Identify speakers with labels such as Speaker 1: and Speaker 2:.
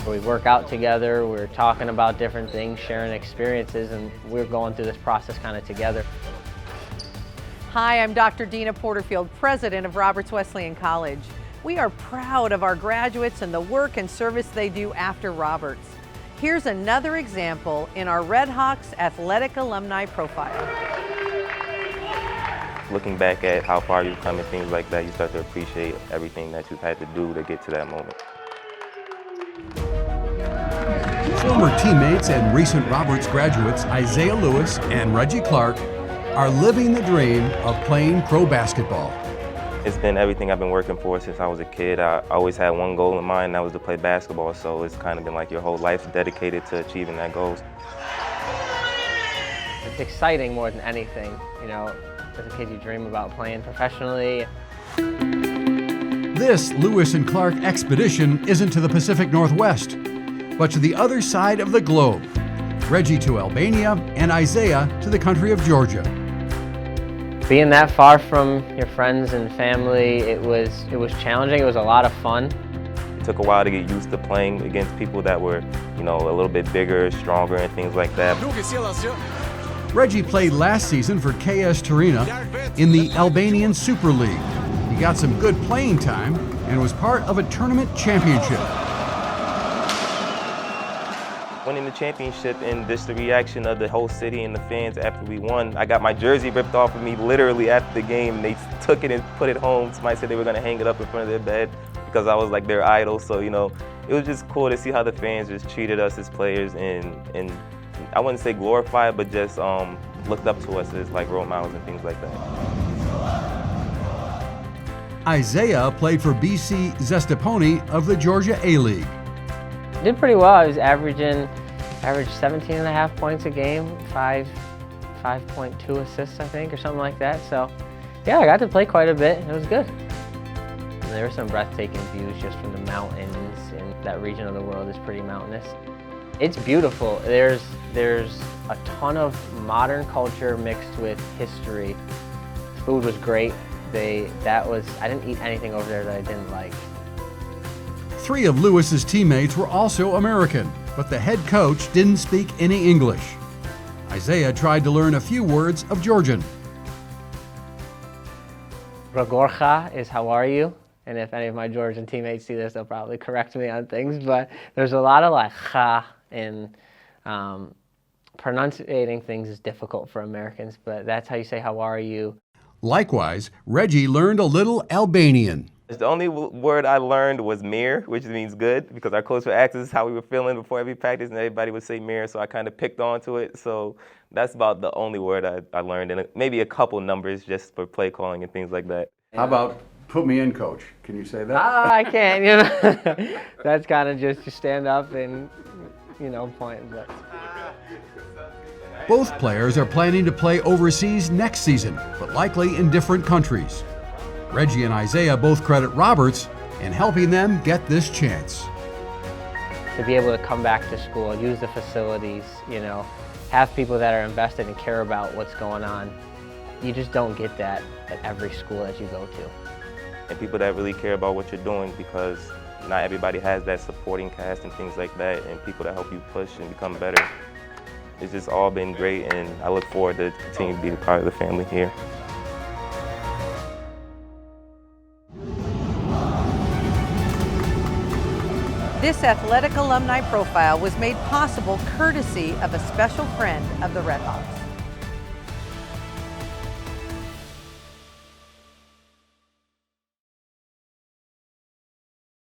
Speaker 1: We work out together, we're talking about different things, sharing experiences, and we're going through this process kind of together.
Speaker 2: Hi, I'm Dr. Dina Porterfield, president of Roberts Wesleyan College. We are proud of our graduates and the work and service they do after Roberts. Here's another example in our Red Hawks Athletic Alumni Profile.
Speaker 3: Looking back at how far you've come and things like that, you start to appreciate everything that you've had to do to get to that moment.
Speaker 4: Former teammates and recent Roberts graduates Isaiah Lewis and Reggie Clark are living the dream of playing pro basketball.
Speaker 3: It's been everything I've been working for since I was a kid. I always had one goal in mind, and that was to play basketball, so it's kind of been like your whole life dedicated to achieving that goal.
Speaker 1: It's exciting more than anything, you know, as a kid you dream about playing professionally.
Speaker 4: This Lewis and Clark expedition isn't to the Pacific Northwest, but to the other side of the globe. Reggie to Albania and Isaiah to the country of Georgia.
Speaker 1: Being that far from your friends and family, it was challenging. It was a lot of fun.
Speaker 3: It took a while to get used to playing against people that were, you know, a little bit bigger, stronger, and things like that.
Speaker 4: Reggie played last season for KS Tirana in the Albanian Super League. He got some good playing time and was part of a tournament championship.
Speaker 3: Winning the championship and just the reaction of the whole city and the fans after we won. I got my jersey ripped off of me literally after the game, and they took it and put it home. Somebody said they were gonna hang it up in front of their bed because I was like their idol. So, you know, it was just cool to see how the fans just treated us as players and I wouldn't say glorified, but just looked up to us as like role models and things like that.
Speaker 4: Isaiah played for BC Zestaponi of the Georgia A-League.
Speaker 1: Did pretty well. I was averaged 17.5 points a game, 5.2 assists, I think, or something like that. So, yeah, I got to play quite a bit. It was good. And there were some breathtaking views just from the mountains, and that region of the world is pretty mountainous. It's beautiful. There's a ton of modern culture mixed with history. Food was great. I didn't eat anything over there that I didn't like.
Speaker 4: 3 of Lewis's teammates were also American, but the head coach didn't speak any English. Isaiah tried to learn a few words of Georgian.
Speaker 1: Ragorcha is how are you? And if any of my Georgian teammates see this, they'll probably correct me on things, but there's a lot of like cha, and pronunciating things is difficult for Americans, but that's how you say how are you.
Speaker 4: Likewise, Reggie learned a little Albanian.
Speaker 3: The only word I learned was mir, which means good, because our coach would ask us how we were feeling before every practice, and everybody would say mir, so I kind of picked on to it. So that's about the only word I learned, and maybe a couple numbers just for play calling and things like that.
Speaker 4: How about put me in, coach? Can you say that?
Speaker 1: I can't, you know. That's kind of just to stand up and, you know, point. But.
Speaker 4: Both players are planning to play overseas next season, but likely in different countries. Reggie and Isaiah both credit Roberts in helping them get this chance.
Speaker 1: To be able to come back to school, use the facilities, you know, have people that are invested and care about what's going on. You just don't get that at every school that you go to.
Speaker 3: And people that really care about what you're doing, because not everybody has that supporting cast and things like that, and people that help you push and become better. It's just all been great, and I look forward to continue to be a part of the family here.
Speaker 2: This athletic alumni profile was made possible courtesy of a special friend of the Red Hawks.